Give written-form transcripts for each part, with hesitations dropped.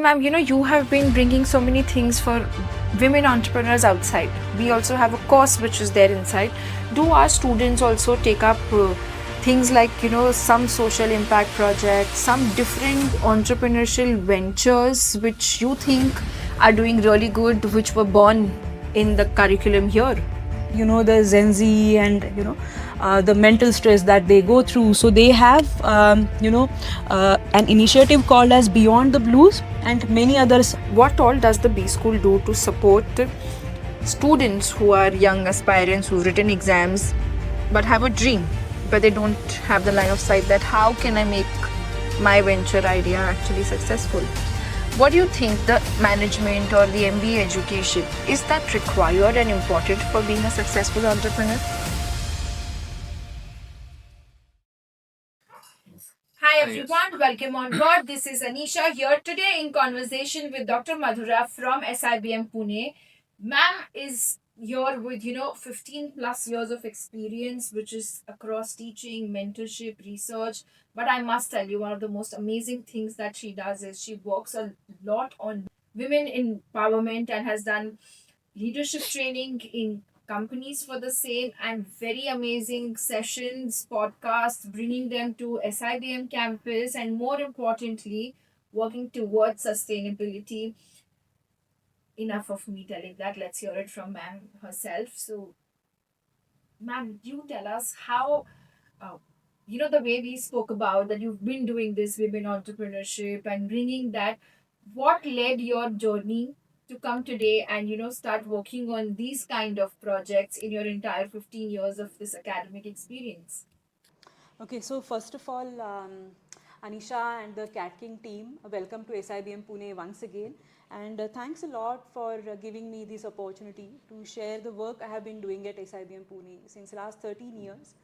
Ma'am, you have been bringing so many things for women entrepreneurs outside. We also have a course which is there inside. Do our students also take up things like, some social impact projects, some different entrepreneurial ventures which you think are doing really good, which were born in the curriculum here? The Gen Z and the mental stress that they go through. So they have an initiative called as Beyond the Blues and many others. What all does the B School do to support students who are young aspirants who've written exams but have a dream, but they don't have the line of sight that how can I make my venture idea actually successful? What do you think the management or the MBA education is that required and important for being a successful entrepreneur? Hi everyone, welcome on board. This is Anisha here today in conversation with Dr. Madhura from SIBM Pune. Ma'am is here with 15 plus years of experience, which is across teaching, mentorship, research. But I must tell you, one of the most amazing things that she does is she works a lot on women empowerment and has done leadership training in companies for the same, and very amazing sessions, podcasts, bringing them to SIBM campus, and more importantly, working towards sustainability. Enough of me telling that. Let's hear it from ma'am herself. So, ma'am, you tell us how, uh, the way we spoke about that you've been doing this women entrepreneurship and bringing that, what led your journey to come today and, start working on these kind of projects in your entire 15 years of this academic experience? Okay, so first of all, Anisha and the CATKing team, welcome to SIBM Pune once again. And thanks a lot for giving me this opportunity to share the work I have been doing at SIBM Pune since last 13 years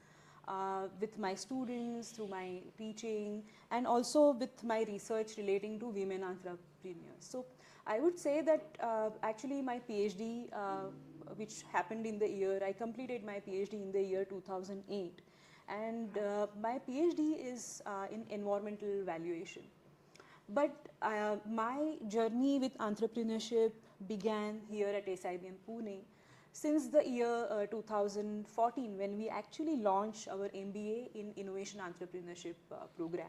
with my students, through my teaching, and also with my research relating to women entrepreneurs. So I would say that actually my PhD, which happened in the year, I completed my PhD in the year 2008, and my PhD is in environmental valuation. But my journey with entrepreneurship began here at SIBM Pune since the year 2014, when we actually launched our MBA in Innovation Entrepreneurship program.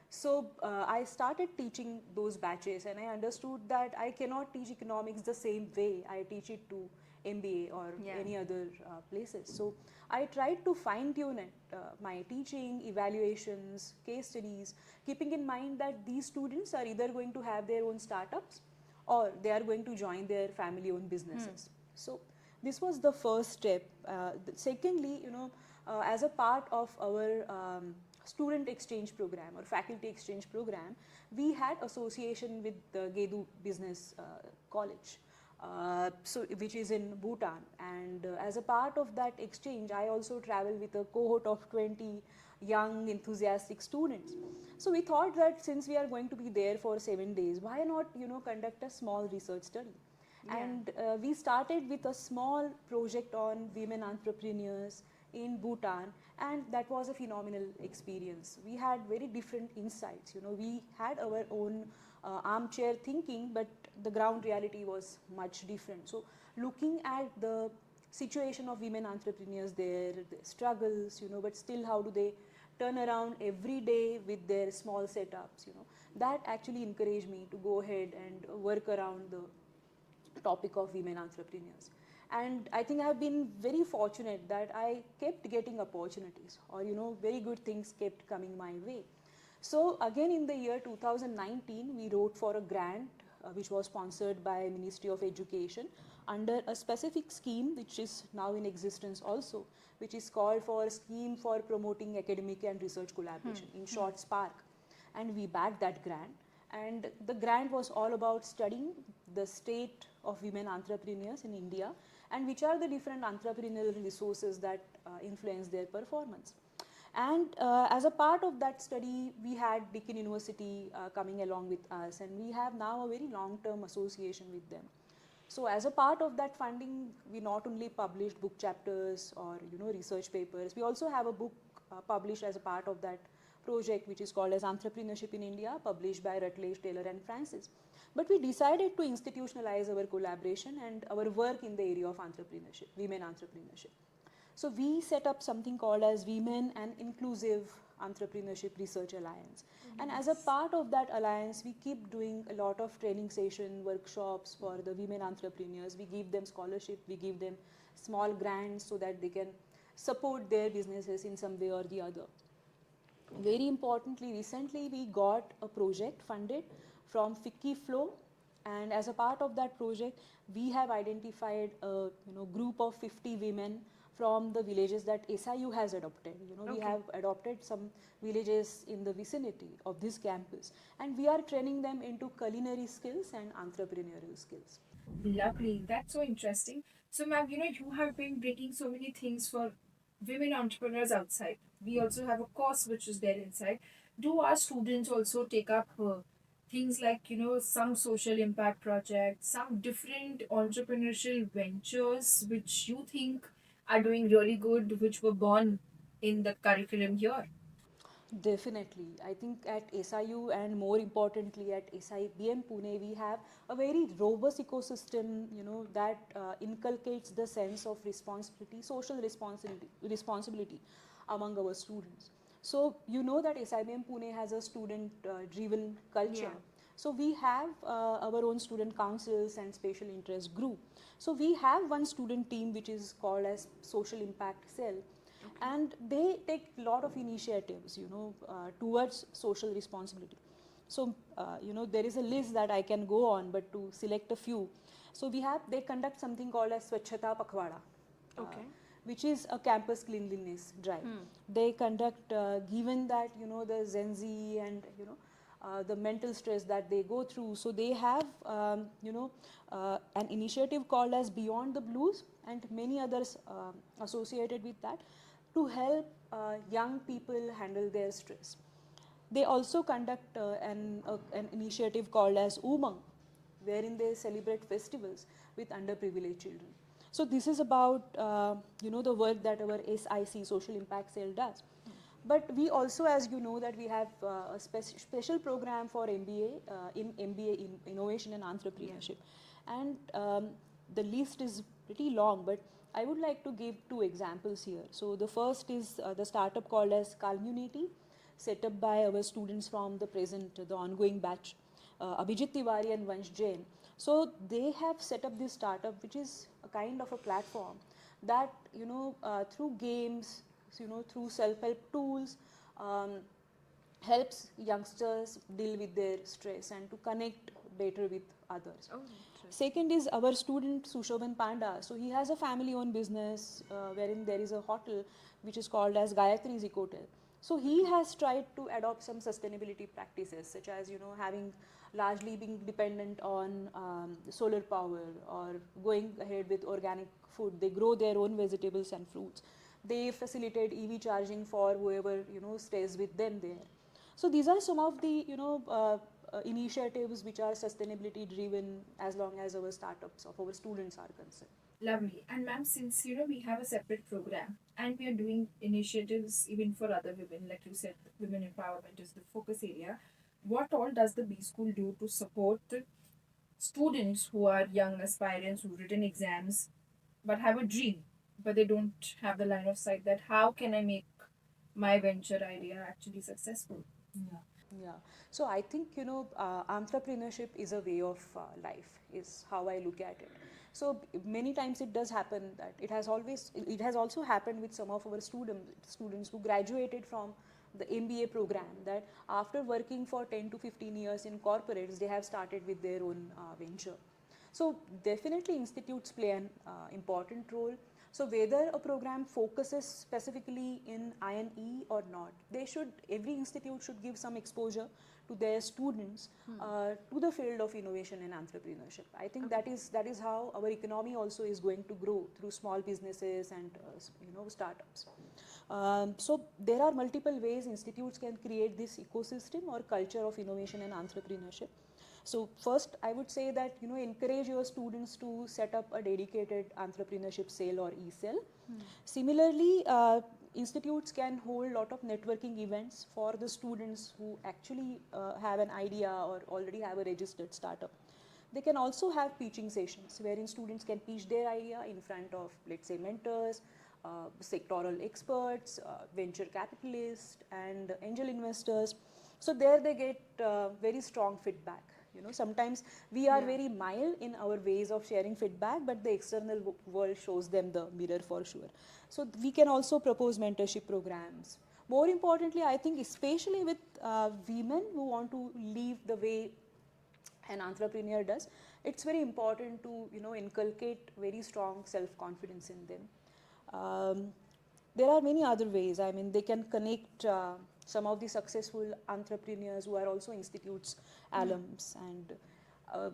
So I started teaching those batches, and I understood that I cannot teach economics the same way I teach it to MBA or any other places. So I tried to fine tune it, my teaching, evaluations, case studies, keeping in mind that these students are either going to have their own startups or they are going to join their family owned businesses. So this was the first step. Secondly, as a part of our student exchange program or faculty exchange program, we had association with the Gedu Business College, which is in Bhutan. And as a part of that exchange, I also traveled with a cohort of 20 young enthusiastic students. So we thought that since we are going to be there for 7 days, why not conduct a small research study? And we started with a small project on women entrepreneurs in Bhutan, and that was a phenomenal experience. We had very different insights. We had our own armchair thinking, but the ground reality was much different. So, looking at the situation of women entrepreneurs there, the struggles, but still how do they turn around every day with their small setups, that actually encouraged me to go ahead and work around the topic of women entrepreneurs. And I think I have been very fortunate that I kept getting opportunities, or very good things kept coming my way. So again in the year 2019 we wrote for a grant which was sponsored by Ministry of Education under a specific scheme which is now in existence also, which is called for Scheme for Promoting Academic and Research Collaboration, in short SPARC. And we backed that grant, and the grant was all about studying the state of women entrepreneurs in India and which are the different entrepreneurial resources that influence their performance. And as a part of that study, we had Deakin University coming along with us, and we have now a very long-term association with them. So as a part of that funding, we not only published book chapters or research papers, we also have a book published as a part of that project, which is called as Entrepreneurship in India, published by Rutledge, Taylor and Francis. But we decided to institutionalize our collaboration and our work in the area of entrepreneurship, women entrepreneurship. So we set up something called as Women and Inclusive Entrepreneurship Research Alliance. And as a part of that alliance, we keep doing a lot of training session, workshops for the women entrepreneurs. We give them scholarship, we give them small grants so that they can support their businesses in some way or the other. Very importantly, recently we got a project funded from Ficky Flow, and as a part of that project, we have identified a group of 50 women from the villages that SIU has adopted. We have adopted some villages in the vicinity of this campus, and we are training them into culinary skills and entrepreneurial skills. Lovely. That's so interesting. So, ma'am, you have been bringing so many things for women entrepreneurs outside. We also have a course which is there inside. Do our students also take up things like, some social impact projects, some different entrepreneurial ventures which you think are doing really good, which were born in the curriculum here? Definitely. I think at SIU and more importantly at SIBM Pune, we have a very robust ecosystem, that inculcates the sense of responsibility, social responsibility among our students. So you know that SIBM Pune has a student-driven culture. Yeah. So we have our own student councils and special interest group. So we have one student team which is called as Social Impact Cell, and they take a lot of initiatives towards social responsibility. So there is a list that I can go on, but to select a few, so they conduct something called as Swachhata Pakhwada, Okay. which is a campus cleanliness drive. They conduct, given that the Gen Z and the mental stress that they go through, so they have an initiative called as Beyond the Blues and many others associated with that, to help young people handle their stress. They also conduct an initiative called as Umang, wherein they celebrate festivals with underprivileged children. So this is about the work that our SIC, Social Impact Cell, does. But we also, as you know, that we have a special program for MBA, in MBA in Innovation and Entrepreneurship. And the list is pretty long, but I would like to give two examples here. So the first is the startup called as Calmunity, set up by our students from the present, the ongoing batch, Abhijit Tiwari and Vansh Jain. So they have set up this startup, which is a kind of a platform that through games, through self-help tools, um, helps youngsters deal with their stress and to connect better with others. Oh, Second is our student Sushovan Panda. So he has a family-owned business wherein there is a hotel which is called as Gayatri's Ecotel. So he has tried to adopt some sustainability practices, such as having largely being dependent on solar power, or going ahead with organic food. They grow their own vegetables and fruits. They facilitate EV charging for whoever stays with them there. So these are some of the initiatives which are sustainability driven, as long as our startups of our students are concerned. lovely. And ma'am, since we have a separate program and we are doing initiatives even for other women, like you said, women empowerment is the focus area. What all does the B School do to support the students who are young aspirants who've written exams but have a dream, but they don't have the line of sight that how can I make my venture idea actually successful? Yeah. So I think entrepreneurship is a way of life, is how I look at it. So many times it does happen that it has also happened with some of our students who graduated from the MBA program, that after working for 10 to 15 years in corporates, they have started with their own venture. So definitely institutes play an important role. So whether a program focuses specifically in INE or not, every institute should give some exposure to their students to the field of innovation and entrepreneurship. I think that is how our economy also is going to grow, through small businesses and startups. So there are multiple ways institutes can create this ecosystem or culture of innovation and entrepreneurship. So first, I would say that encourage your students to set up a dedicated entrepreneurship cell or e-cell. Similarly, institutes can hold a lot of networking events for the students who actually have an idea or already have a registered startup. They can also have pitching sessions wherein students can pitch their idea in front of, let's say, mentors, sectoral experts, venture capitalists, and angel investors. So there they get very strong feedback. You know, sometimes we are very mild in our ways of sharing feedback, but the external world shows them the mirror for sure. So we can also propose mentorship programs. More importantly, I think especially with women who want to leave the way an entrepreneur does, it's very important to, you know, inculcate very strong self-confidence in them. There are many other ways. I mean, they can connect some of the successful entrepreneurs who are also institutes alums, and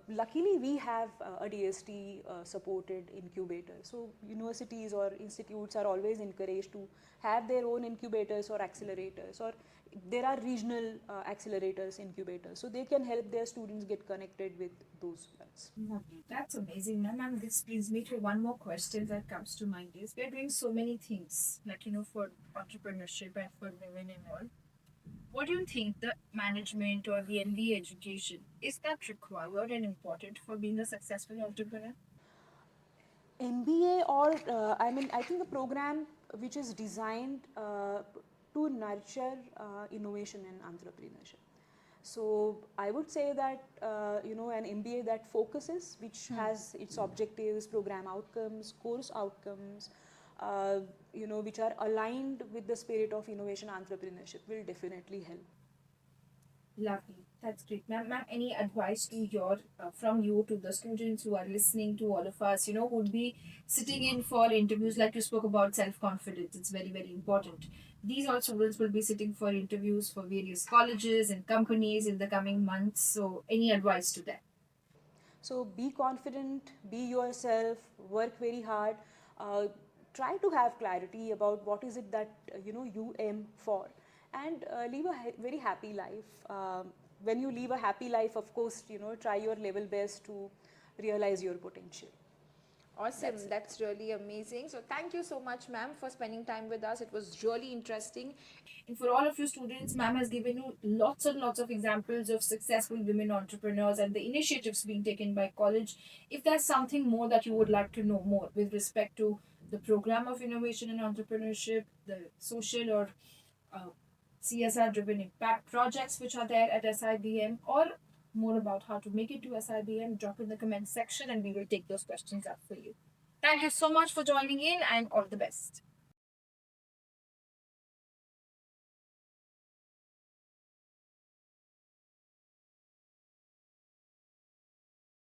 luckily we have a DST supported incubator. So universities or institutes are always encouraged to have their own incubators or accelerators, or there are regional accelerators, incubators, so they can help their students get connected with those ones. Lovely. That's amazing, ma'am. And this brings me to one more question that comes to mind is we are doing so many things, like, for entrepreneurship and for women and all. What do you think the management or the MBA education is that required and important for being a successful entrepreneur? MBA or I mean, I think a program which is designed to nurture innovation and entrepreneurship. So I would say that an MBA that focuses, which has its objectives, program outcomes, course outcomes, which are aligned with the spirit of innovation entrepreneurship will definitely help. Lovely. That's great. Ma'am, any advice to your from you to the students who are listening to all of us, who'd be sitting in for interviews like you spoke about self-confidence. It's very, very important. These all students will be sitting for interviews for various colleges and companies in the coming months. So any advice to them? So be confident, be yourself, work very hard. Uh, Try to have clarity about what is it that you aim for, and live a very happy life. When you live a happy life, of course, try your level best to realize your potential. Awesome. That's really amazing. So, thank you so much, ma'am, for spending time with us. It was really interesting. And for all of you students, ma'am has given you lots and lots of examples of successful women entrepreneurs and the initiatives being taken by college. If there's something more that you would like to know more with respect to the program of innovation and entrepreneurship, the social or uh, CSR driven impact projects which are there at SIBM, or more about how to make it to SIBM, drop in the comment section and we will take those questions up for you. Thank you so much for joining in and all the best.